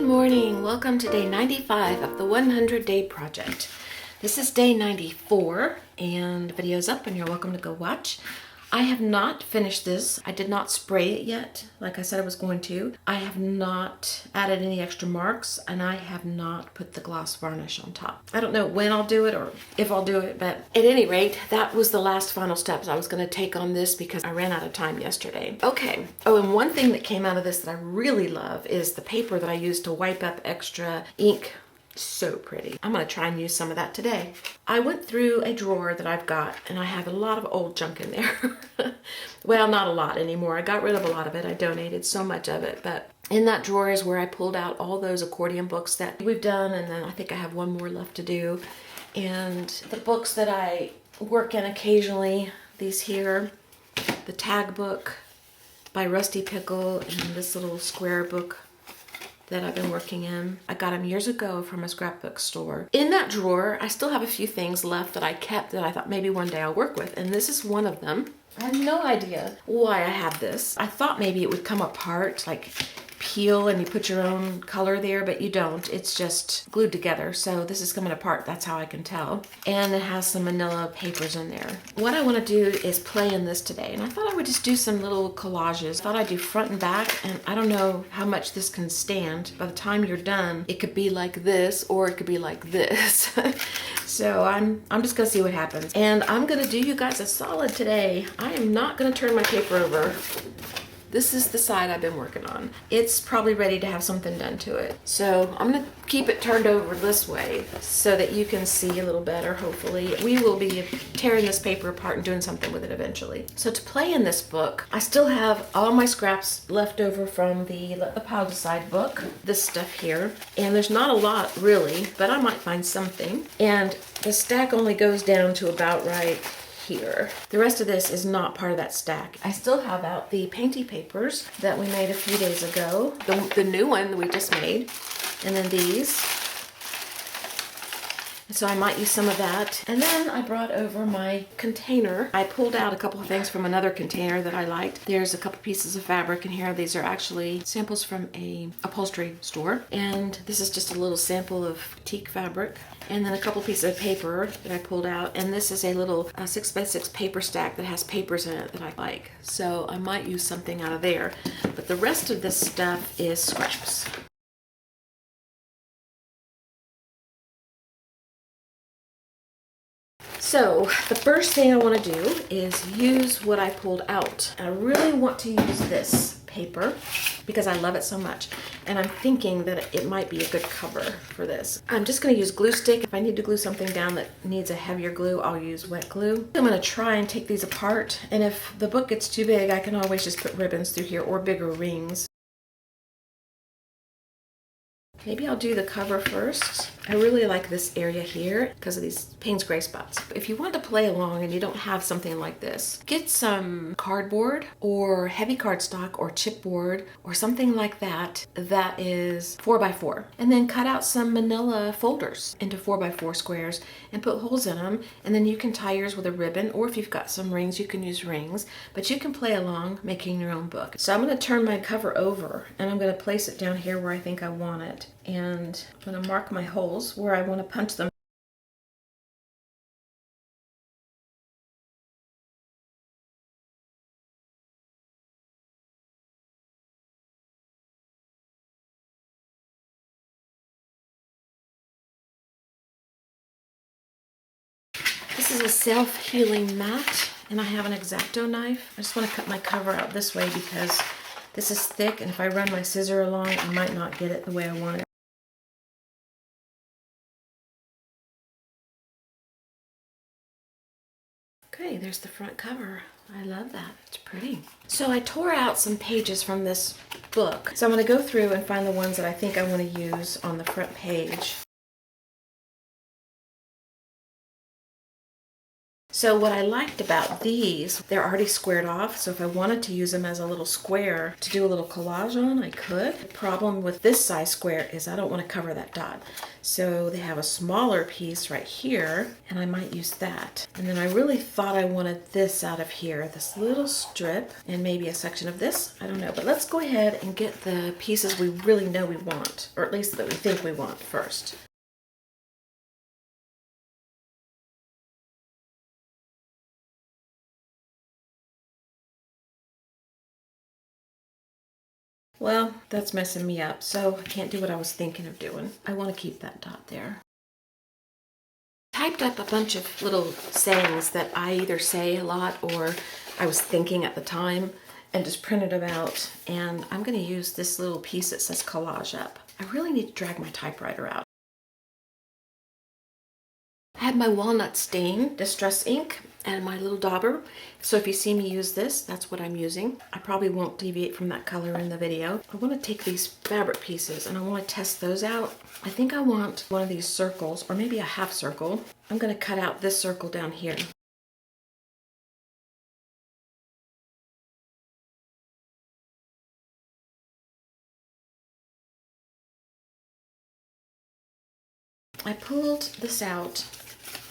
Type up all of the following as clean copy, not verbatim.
morning. Welcome to day 95 of the 100-day project. This is day 94 and the video's up and you're welcome to go watch. I have not finished this. I did not spray it yet, like I said I was going to. I have not added any extra marks and I have not put the gloss varnish on top. I don't know when I'll do it or if I'll do it, but at any rate, that was the last final steps I was going to take on this because I ran out of time yesterday. Okay. Oh, and one thing that came out of this that I really love is the paper that I used to wipe up extra ink. So pretty. I'm going to try and use some of that today. I went through a drawer that I've got and I have a lot of old junk in there. Well, not a lot anymore. I got rid of a lot of it. I donated so much of it, but in that drawer is where I pulled out all those accordion books that we've done, and then I think I have one more left to do. And the books that I work in occasionally, these here, the tag book by Rusty Pickle and this little square book that I've been working in. I got them years ago from a scrapbook store. In that drawer, I still have a few things left that I kept that I thought maybe one day I'll work with, and this is one of them. I have no idea why I have this. I thought maybe it would come apart, like peel and you put your own color there, but you don't. It's just glued together. So this is coming apart. That's how I can tell. And it has some manila papers in there. What I want to do is play in this today. And I thought I would just do some little collages. I thought I'd do front and back, and I don't know how much this can stand. By the time you're done, it could be like this or it could be like this. So I'm just gonna see what happens. And I'm gonna do you guys a solid today. I am not gonna turn my paper over. This is the side I've been working on. It's probably ready to have something done to it. So I'm gonna keep it turned over this way so that you can see a little better, hopefully. We will be tearing this paper apart and doing something with it eventually. So to play in this book, I still have all my scraps left over from the Let the Pile Decide book, this stuff here. And there's not a lot really, but I might find something. And the stack only goes down to about right here. The rest of this is not part of that stack. I still have out the painty papers that we made a few days ago. The new one that we just made. And then these. So I might use some of that. And then I brought over my container. I pulled out a couple of things from another container that I liked. There's a couple pieces of fabric in here. These are actually samples from a upholstery store. And this is just a little sample of teak fabric. And then a couple pieces of paper that I pulled out. And this is a little 6x6 paper stack that has papers in it that I like. So I might use something out of there. But the rest of this stuff is scraps. So the first thing I want to do is use what I pulled out. I really want to use this paper because I love it so much. And I'm thinking that it might be a good cover for this. I'm just going to use glue stick. If I need to glue something down that needs a heavier glue, I'll use wet glue. I'm going to try and take these apart. And if the book gets too big, I can always just put ribbons through here or bigger rings. Maybe I'll do the cover first. I really like this area here because of these Payne's gray spots. If you want to play along and you don't have something like this, get some cardboard or heavy cardstock or chipboard or something like that that is 4x4. And then cut out some manila folders into 4x4 squares and put holes in them. And then you can tie yours with a ribbon, or if you've got some rings, you can use rings. But you can play along making your own book. So I'm going to turn my cover over and I'm going to place it down here where I think I want it. And I'm going to mark my holes where I want to punch them. This is a self-healing mat, and I have an X-Acto knife. I just want to cut my cover out this way because this is thick, and if I run my scissor along, I might not get it the way I want it. Okay, there's the front cover. I love that. It's pretty. So I tore out some pages from this book. So I'm going to go through and find the ones that I think I want to use on the front page. So what I liked about these, they're already squared off, so if I wanted to use them as a little square to do a little collage on, I could. The problem with this size square is I don't want to cover that dot. So they have a smaller piece right here, and I might use that. And then I really thought I wanted this out of here, this little strip, and maybe a section of this, I don't know. But let's go ahead and get the pieces we really know we want, or at least that we think we want first. Well, that's messing me up, so I can't do what I was thinking of doing. I want to keep that dot there. Typed up a bunch of little sayings that I either say a lot or I was thinking at the time, and just printed them out. And I'm going to use this little piece that says collage up. I really need to drag my typewriter out. I have my walnut stain distress ink and my little dauber. So if you see me use this, that's what I'm using. I probably won't deviate from that color in the video. I want to take these fabric pieces and I want to test those out. I think I want one of these circles, or maybe a half circle. I'm going to cut out this circle down here. I pulled this out,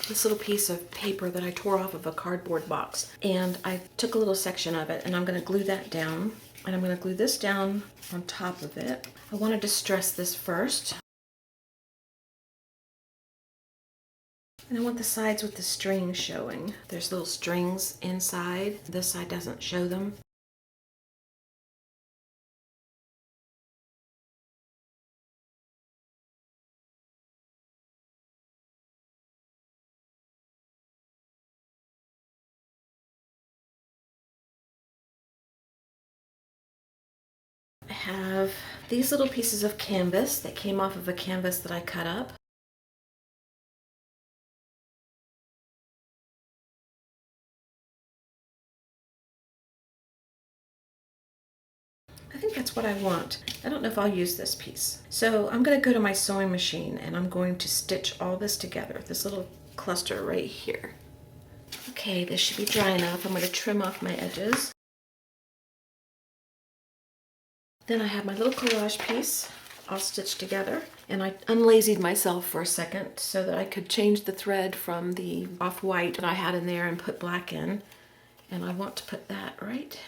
this little piece of paper that I tore off of a cardboard box, and I took a little section of it and I'm going to glue that down, and I'm going to glue this down on top of it. I want to distress this first, and I want the sides with the strings showing. There's little strings inside. This side doesn't show them. I have these little pieces of canvas that came off of a canvas that I cut up. I think that's what I want. I don't know if I'll use this piece. So I'm going to go to my sewing machine and I'm going to stitch all this together, this little cluster right here. Okay, this should be dry enough. I'm going to trim off my edges. Then I have my little collage piece all stitched together, and I unlazied myself for a second so that I could change the thread from the off-white that I had in there and put black in, and I want to put that right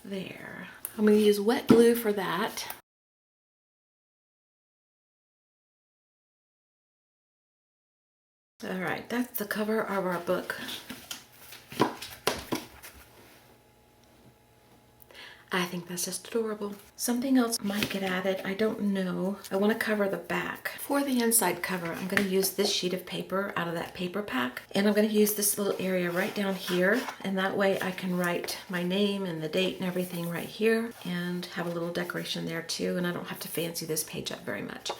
there. I'm going to use wet glue for that. All right, that's the cover of our book. I think that's just adorable. Something else might get added, I don't know. I want to cover the back. For the inside cover, I'm going to use this sheet of paper out of that paper pack, and I'm going to use this little area right down here, and that way I can write my name and the date and everything right here, and have a little decoration there too, and I don't have to fancy this page up very much.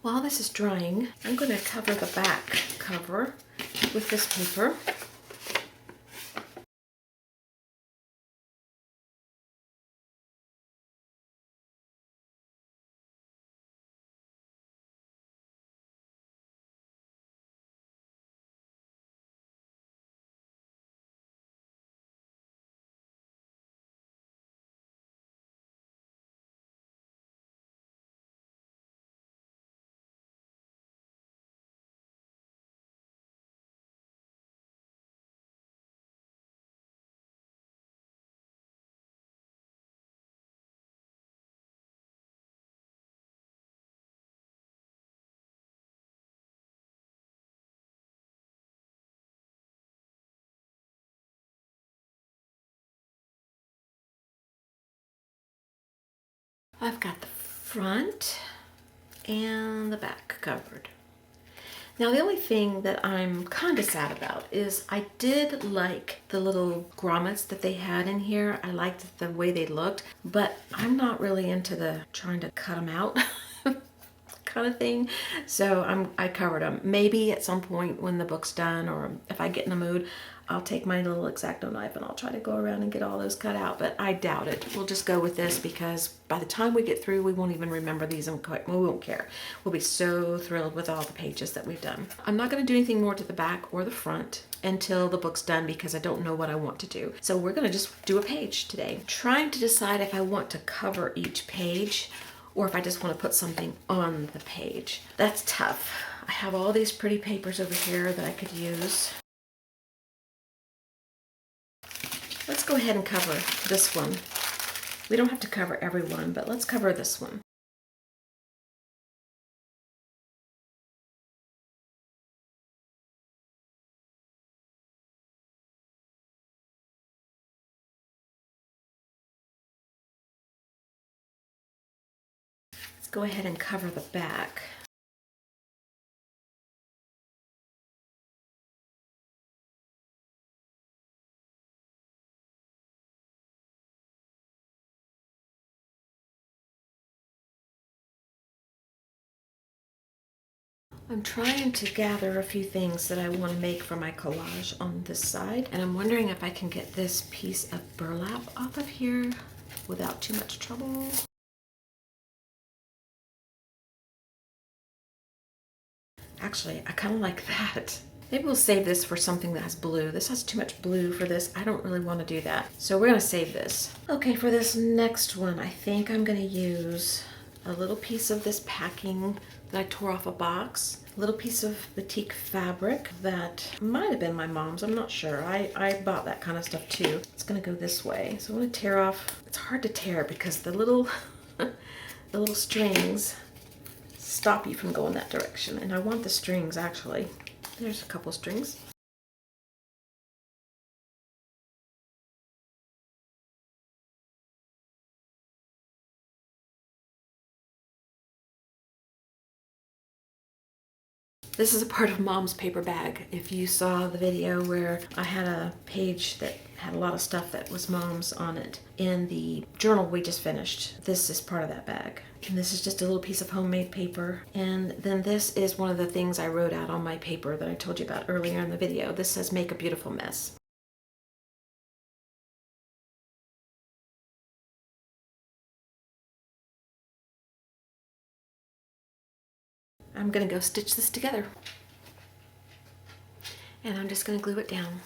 While this is drying, I'm going to cover the back cover with this paper. I've got the front and the back covered. Now the only thing that I'm kind of sad about is I did like the little grommets that they had in here. I liked the way they looked, but I'm not really into the trying to cut them out. kind of thing. So I covered them. Maybe at some point when the book's done, or if I get in the mood, I'll take my little X-Acto knife and I'll try to go around and get all those cut out, but I doubt it. We'll just go with this because by the time we get through, we won't even remember these and we won't care. We'll be so thrilled with all the pages that we've done. I'm not going to do anything more to the back or the front until the book's done because I don't know what I want to do. So we're going to just do a page today. I'm trying to decide if I want to cover each page or if I just want to put something on the page. That's tough. I have all these pretty papers over here that I could use. Let's go ahead and cover this one. We don't have to cover every one, but let's cover this one. Let's go ahead and cover the back. I'm trying to gather a few things that I want to make for my collage on this side, and I'm wondering if I can get this piece of burlap off of here without too much trouble. Actually, I kind of like that. Maybe we'll save this for something that has blue. This has too much blue for this. I don't really want to do that. So we're going to save this. Okay, for this next one, I think I'm going to use a little piece of this packing that I tore off a box, a little piece of batik fabric that might have been my mom's, I'm not sure. I bought that kind of stuff too. It's gonna go this way. So I'm gonna tear off, it's hard to tear because the little, the little strings stop you from going that direction. And I want the strings actually. There's a couple strings. This is a part of Mom's paper bag. If you saw the video where I had a page that had a lot of stuff that was Mom's on it in the journal we just finished, this is part of that bag. And this is just a little piece of homemade paper. And then this is one of the things I wrote out on my paper that I told you about earlier in the video. This says, "Make a beautiful mess." I'm gonna go stitch this together. And I'm just gonna glue it down.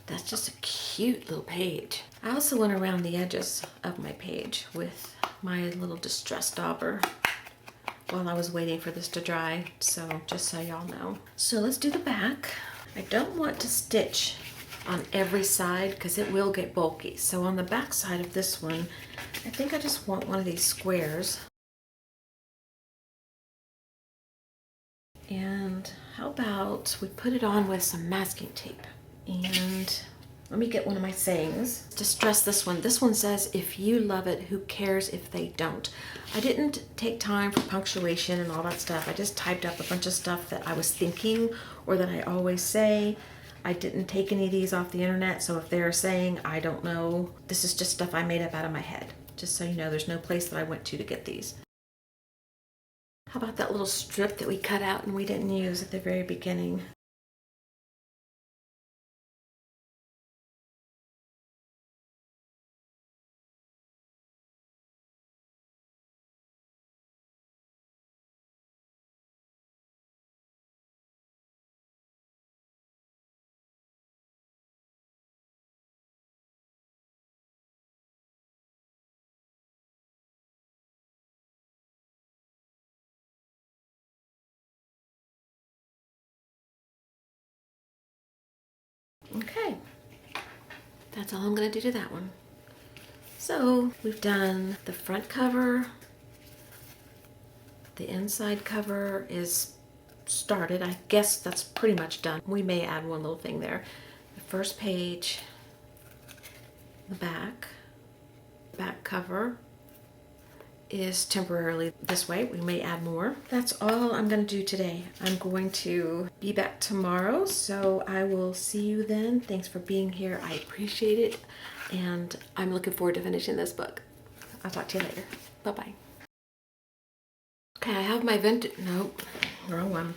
That's just a cute little page. I also went around the edges of my page with my little distress dauber while I was waiting for this to dry, so just so y'all know. So let's do the back. I don't want to stitch on every side because it will get bulky. So on the back side of this one, I think I just want one of these squares. And how about we put it on with some masking tape? And let me get one of my sayings to stress this one. This one says, "If you love it, who cares if they don't?" I didn't take time for punctuation and all that stuff. I just typed up a bunch of stuff that I was thinking or that I always say. I didn't take any of these off the internet, so if they're saying, I don't know. This is just stuff I made up out of my head. Just so you know, there's no place that I went to get these. How about that little strip that we cut out and we didn't use at the very beginning? Okay, that's all I'm gonna do to that one. So we've done the front cover. The inside cover is started. I guess that's pretty much done. We may add one little thing there. The first page, the back cover, is temporarily this way. We may add more. That's all I'm going to do today. I'm going to be back tomorrow, so I will see you then. Thanks for being here. I appreciate it, and I'm looking forward to finishing this book. I'll talk to you later. Bye-bye. Okay, I have my nope, wrong one.